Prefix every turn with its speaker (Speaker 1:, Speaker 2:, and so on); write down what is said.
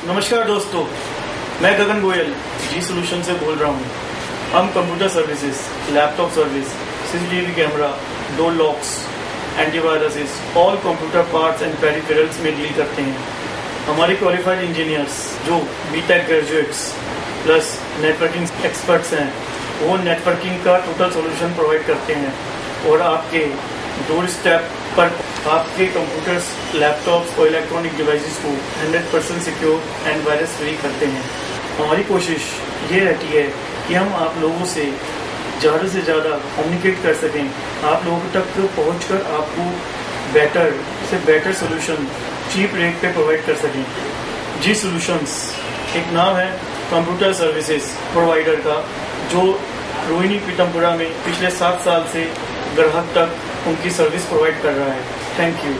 Speaker 1: नमस्कार दोस्तों, मैं गगन गोयल जी सोल्यूशन से बोल रहा हूँ। हम computer services, laptop service, CCTV camera, door locks, antiviruses, all computer parts and peripherals में डील करते हैं। हमारे क्वालिफाइड इंजीनियर्स जो BTech graduates plus networking experts हैं, वो नेटवर्किंग का टोटल सॉल्यूशन प्रोवाइड करते हैं और आपके डोर स्टेप पर आपके कंप्यूटर्स, लैपटॉप्स और इलेक्ट्रॉनिक डिवाइसेस को 100% सिक्योर एंड वायरस फ्री करते हैं। हमारी कोशिश ये रहती है कि हम आप लोगों से ज़्यादा से ज़्यादा कम्युनिकेट कर सकें, आप लोगों तक पहुंचकर आपको बेटर से बेटर सोल्यूशन चीप रेट पे प्रोवाइड कर सकें। जी सोल्यूशंस एक नाम है कंप्यूटर सर्विसेज प्रोवाइडर का, जो रोहिणी पीतमपुरा में पिछले 7 साल से ग्राहक तक उनकी सर्विस प्रोवाइड कर रहा है। Thank you.